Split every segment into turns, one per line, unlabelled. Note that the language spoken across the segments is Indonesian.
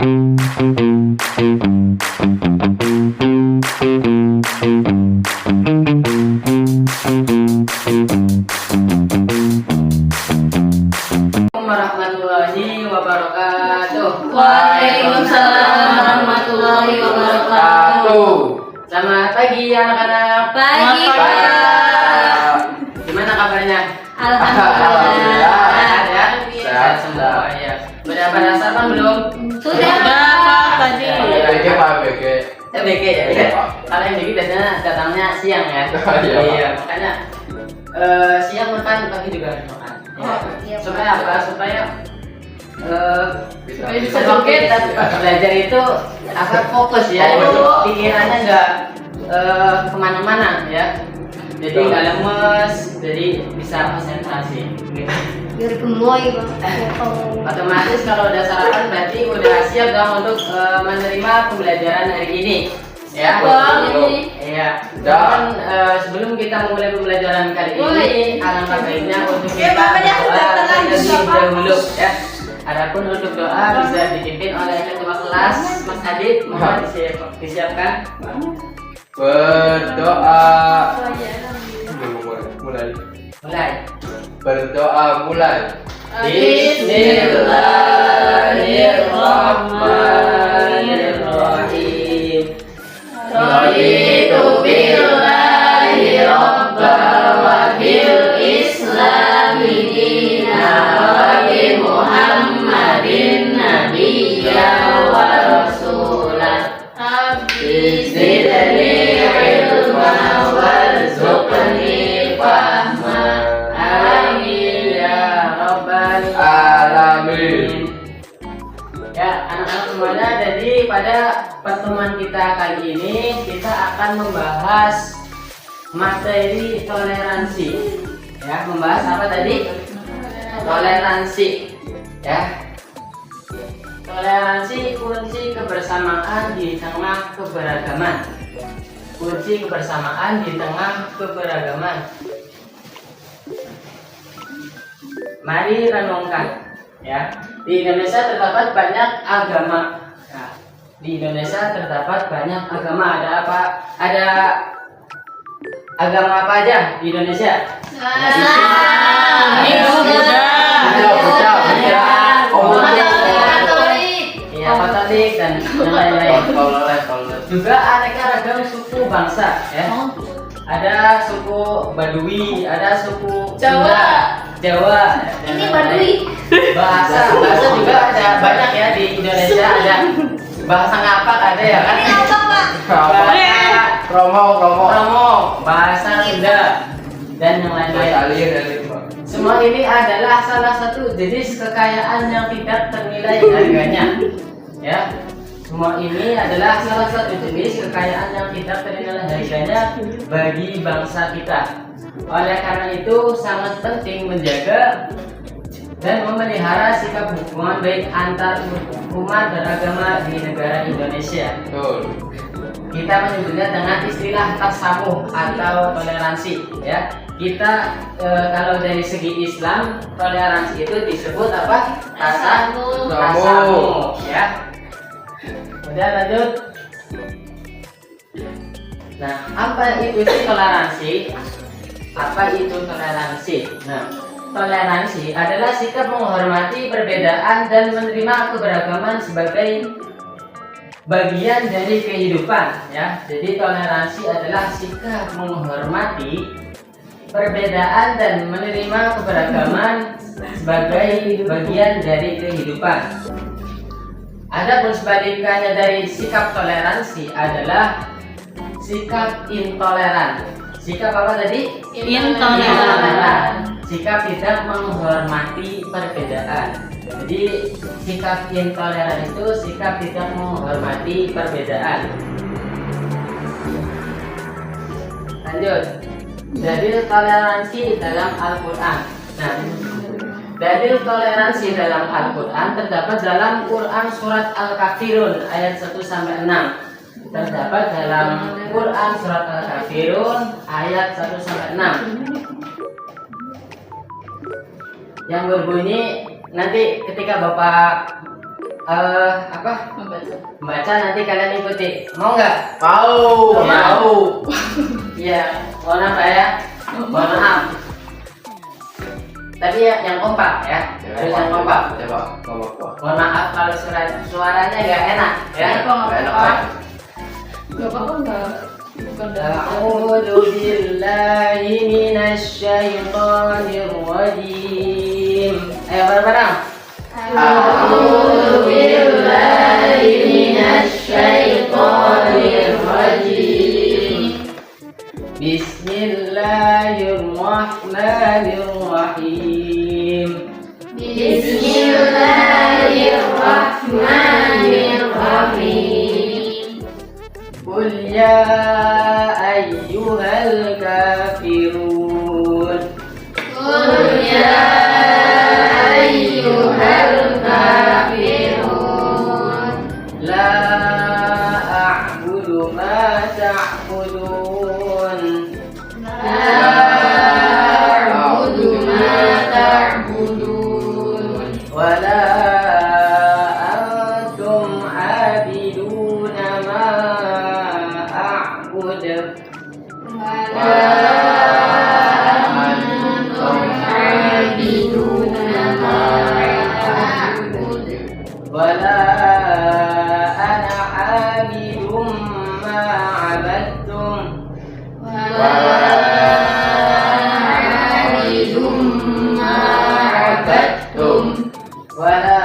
warahmatullahi wabarakatuh.
Waalaikumsalam warahmatullahi wabarakatuh.
Selamat pagi anak-anak.
Pagi, Pak.
Gimana kabarnya?
Alhamdulillah.
Sehat ya?
Sehat.
Semua ya. Sudah pada sarapan belum?
Sudah, Pak, tadi.
BG Pak, BG.
BG ya.
Iya, Pak.
Kalau yang BG biasanya datangnya siang ya.
Iya, Pak.
Makanya siang makan, pagi juga harus makan. Ya.
Iya, Pak.
Supaya apa? Supaya
Bisa.
bisa kita belajar itu akan fokus ya, pikirannya nggak kemana-mana ya, jadi nggak lemes, jadi bisa konsentrasi.
Biar gemoy, Pak.
Otomatis kalau udah sarapan berarti udah siap dong untuk menerima pembelajaran hari ini ya. Iya. Dan sebelum kita memulai pembelajaran kali ini, alangkah baiknya untuk kita berdoa terlebih dahulu ya. Adapun untuk doa bisa dipimpin oleh ketua kelas Mas Adit, mohon disiapkan.
Berdoa. Mulai. Berdoa mulai.
Bismillahirrahmanirrahim.
Raditu billahi rabban wa bil islami dinan wa bi Muhammadin nabiyyan wa rasulan. Zidni ilman warzuqni fahman.
Amin ya rabbal
Alamin.
Ya, anak-anak semuanya, jadi pada pertemuan kita kali ini kita akan membahas materi toleransi. Ya, membahas apa tadi? Toleransi. Ya. Toleransi kunci kebersamaan di tengah keberagaman. Kunci kebersamaan di tengah keberagaman. Mari renungkan, ya. Di Indonesia terdapat banyak agama. Nah, di Indonesia terdapat banyak agama. Ada apa? Ada agama apa aja di Indonesia? Iya, Katolik dan yang lain-lain. Juga aneka ragam suku bangsa, ya. Ada suku Badui, ada suku Jawa. Dan
Ini
yang
Badui.
lain. Bahasa juga ada banyak ya di Indonesia. Ada bahasa ngapak ada ya kan?
Ini apa, Pak?
Bahasa
Promo.
bahasa Sunda dan yang lain-lain. Semua ini adalah salah satu jenis kekayaan yang tidak ternilai harganya. Ya, semua ini adalah salah satu jenis kekayaan yang tidak ternilai harganya bagi bangsa kita. Oleh karena itu sangat penting menjaga dan memelihara sikap hubungan baik antar umat beragama di negara Indonesia.
Betul.
Kita menyebutnya dengan istilah tasamuh atau toleransi, ya. Kita kalau dari segi Islam, toleransi itu disebut apa? Tasamuh, ya. Udah lanjut. Nah, apa itu toleransi? Apa itu toleransi? Nah, toleransi adalah sikap menghormati perbedaan dan menerima keberagaman sebagai bagian dari kehidupan, ya. Jadi toleransi adalah sikap menghormati perbedaan dan menerima keberagaman sebagai bagian dari kehidupan. Adapun sebaliknya dari sikap toleransi adalah sikap intoleran. Sikap apa tadi?
Intoleran.
Sikap tidak menghormati perbedaan. Jadi sikap intoleran itu sikap tidak menghormati perbedaan. Lanjut. Dalil toleransi dalam Al-Quran. Nah, dalil toleransi dalam Al-Quran terdapat dalam Quran surat Al-Kafirun ayat 1-6. Terdapat dalam Quran surat Al-Kafirun ayat 1-6 yang berbunyi, nanti ketika Bapak apa?
Membaca.
Membaca, nanti kalian ikuti. Mau nggak?
Mau.
Ya.
Mau.
Iya, mohon maaf ya. Mohon maaf. Tapi ya, yang kompak ya. Harus yang kompak.
Coba. Kompak.
Mohon maaf kalau suaranya nggak enak ya.
Nggak enak, Pak.
Gak apa-apa enggak. Bukan dari
A'udzu billahi minasy syaithanir rajim. Ayo bareng-bareng.
A'udzu billahi minasy syaithanir rajim.
Bismillahirrahmanirrahim.
Bismillahirrahmanirrahim.
Qul ya ayyuhal kafirun.
Qul ya ayyuhal kafirun.
La a'budu ma ta'budun.
La a'budu ma ta'budun.
Wa la antum 'abiduna ma a'budu.
Wa antum 'abiduna ma a'budu.
Wa la ana 'abidum ma 'abadtum.
Wa a'bidum ma 'abadtum.
Wala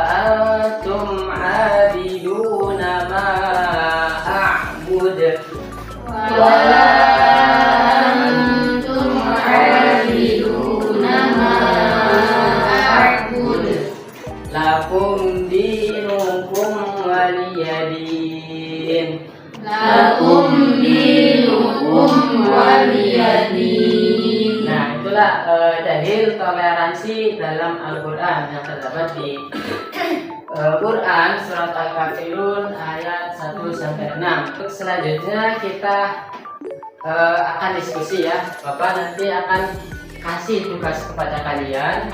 antum 'abiduna ma a'bud.
Wala antum 'abiduna ma a'bud.
Lakum dinukum waliyadin.
Lakum dinukum waliyadin.
Nah, itulah dalil toleransi dalam Al-Quran yang terdapat di Quran surat Al-Kafirun ayat 1 sampai 6. Selanjutnya kita akan diskusi ya. Bapak nanti akan kasih tugas kepada kalian.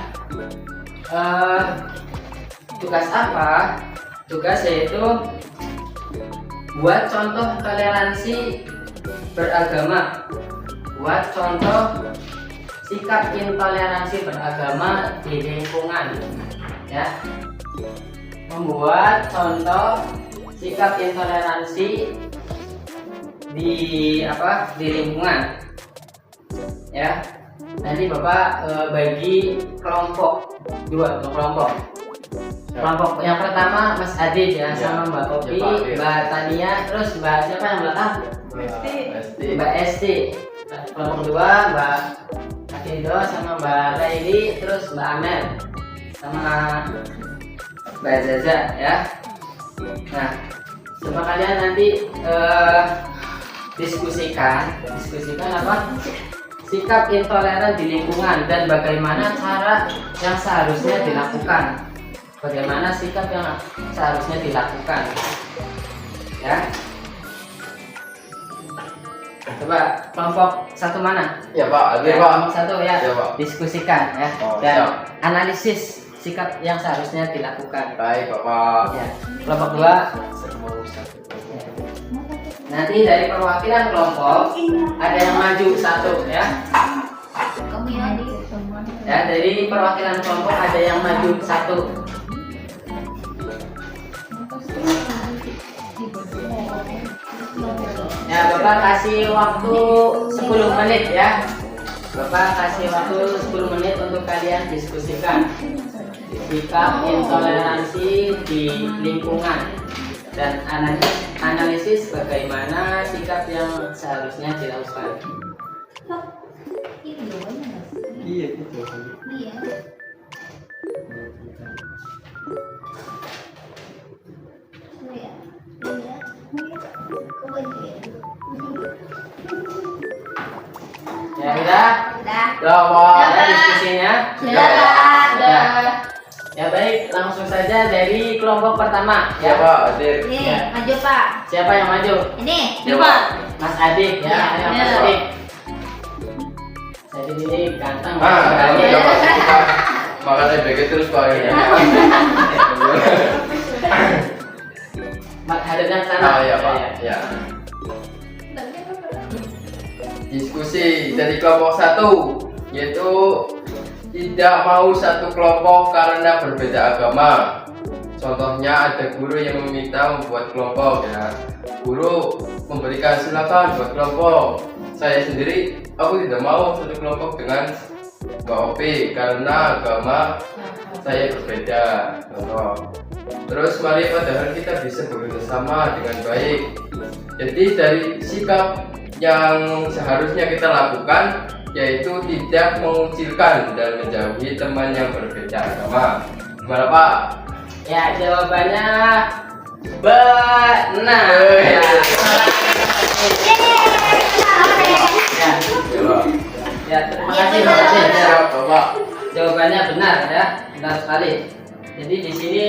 Tugas apa? Tugas yaitu buat contoh toleransi beragama. Buat contoh sikap intoleransi beragama di lingkungan ya. Membuat contoh sikap intoleransi di lingkungan ya. Nanti Bapak bagi kelompok dua kelompok. Kelompok yang pertama Mas Adit ya, sama Mbak Kopi, Mbak Tania, terus Mbak siapa yang belakang? Mbak Esti. Kelompok kedua Mbak Akido sama Mbak Laili, terus Mbak Amel sama Mbak Zaza ya. Nah, coba kalian nanti diskusikan apa? Sikap intoleran di lingkungan dan bagaimana cara yang seharusnya dilakukan. Bagaimana sikap yang seharusnya dilakukan ya. Coba kelompok satu mana?
Ya Pak,
Ya,
hadir Pak.
kelompok satu ya,
Ya, Pak.
diskusikan ya.
Oh,
Dan
siap.
analisis sikap yang seharusnya dilakukan
Baik Bapak.
ya. Kelompok dua, nanti dari perwakilan kelompok ada yang maju satu ya. Ya, dari perwakilan kelompok ada yang maju satu. Ya, Bapak kasih waktu 10 menit ya. Bapak kasih waktu 10 menit untuk kalian diskusikan sikap intoleransi di lingkungan dan analisis bagaimana sikap yang seharusnya dilakukan.
Iya gitu.
Ya udah,
Ya Pak.
ada diskusinya.
Sudah.
Ya baik, langsung saja dari kelompok pertama
Ya
ya.
Pak, hadir.
Nih, maju Pak.
Siapa yang maju?
Ini,
Coba.
Mas Adik ya,
Ya,
ayo Mas
benar.
Adik. Jadi ini ganteng.
Ah,
orangnya.
ya Pak. Makan TBG terus Pak ya.
Hadapnya ke sana.
Oh iya Pak. Ya. Diskusi dari kelompok 1 yaitu tidak mau satu kelompok karena berbeda agama. Contohnya ada guru yang meminta membuat kelompok ya. Guru memberikan silakan buat kelompok. Saya sendiri aku tidak mau satu kelompok dengan Mbak Opi karena agama saya berbeda. Contoh. Terus mari padahal kita bisa bekerja sama dengan baik. Jadi dari sikap yang seharusnya kita lakukan yaitu tidak mengucilkan dan menjauhi teman yang berbeda agama. Gimana Pak?
Ya, jawabannya benar. Ya. Ya, terima kasih
Bapak.
Jawabannya benar ya, benar sekali. Jadi di sini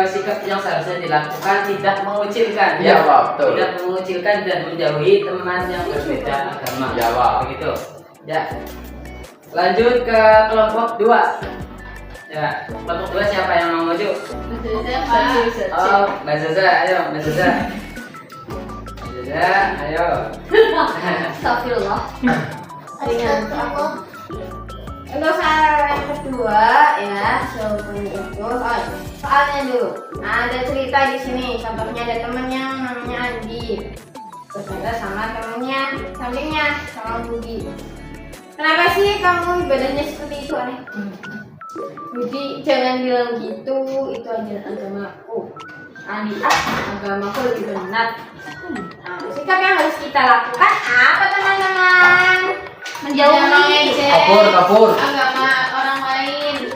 sikap yang seharusnya dilakukan tidak mengucilkan,
Iya Pak, betul.
tidak mengucilkan dan menjauhi teman yang berbeda agama.
Iya Pak.
Begitu. Ya. Lanjut ke kelompok 2. Ya, kelompok 2 siapa yang mau maju? Oh, Mbak Zaza, ayo Mbak Zaza. Mbak Zaza, ayo.
Astagfirullah.
Untuk soal yang kedua ya, jawabannya itu soalnya dulu. Nah, ada cerita di sini. Contohnya ada temen yang namanya Andi. Terus ada sama temennya sampingnya sama Budi. Kenapa sih kamu ibadahnya seperti itu aneh? Budi jangan bilang gitu, itu ajaran agamaku. Andi, agamaku lebih benar. Nah, sikap yang harus kita lakukan apa teman-teman?
Menjauhi
Kapur.
agama orang lain.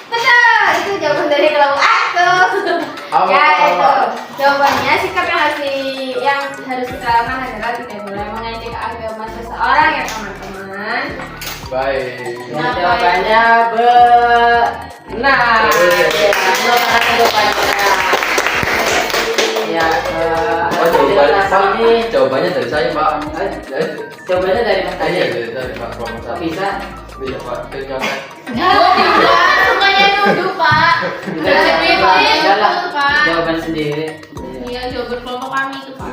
Betul, itu jawaban dari kelompok aku. Ya itu jawabannya sikap yang harus kita lakukan adalah tidak boleh mengejek agama seseorang ya teman-teman.
Baik.
Ya, jawabannya benar. Ya, selamat untuk Pak. Ya,
Oh, jawabannya dari saya Pak.
jawabannya dari Mas
Iya
tadi.
dari Pak kelompok
Kok
1.
bisa?
Iya Pak. Dari contoh.
Semuanya nuduh, Pak.
Enggak, enggak lah. Jawaban sendiri.
Iya, jawaban kelompok kami itu, Pak.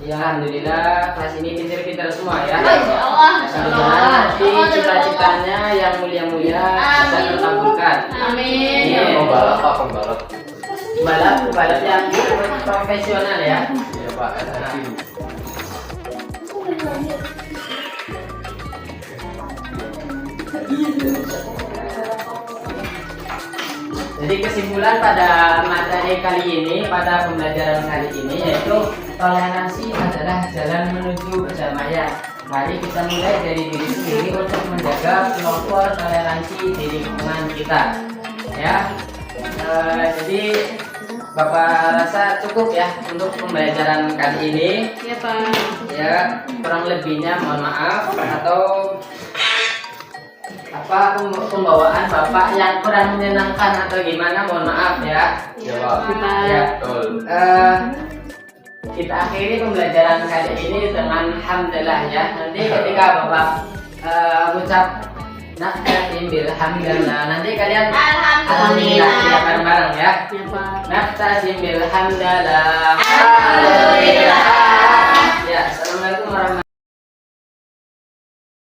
Ya, alhamdulillah kelas ini pintar-pintar semua ya.
Insya Allah.
Mudah-mudahan nanti cita-citanya yang mulia-mulia bisa
Amin.
terkabulkan.
Amin.
Iya.
Pembalap Pak, pembalap.
Balap yang profesional ya.
Iya Pak.
Jadi kesimpulan pada materi kali ini, pada pembelajaran kali ini yaitu toleransi adalah jalan menuju perdamaian. Mari kita mulai dari diri sendiri untuk menjaga kelompok toleransi di lingkungan kita. Ya, jadi Bapak rasa cukup ya untuk pembelajaran kali ini.
Iya, Pak.
Ya, kurang lebihnya mohon maaf atau apa pembawaan Bapak yang kurang menyenangkan atau gimana mohon maaf ya.
Iya Pak.
Ya.
Betul.
Kita akhiri pembelajaran kali ini dengan hamdalah ya. Nanti ketika Bapak ucap naftasim bilhamdalillah, nanti kalian
Alhamdulillah.
ya bareng-bareng ya.
Iya, Pak.
Naftasim bilhamdalillah.
Alhamdulillah.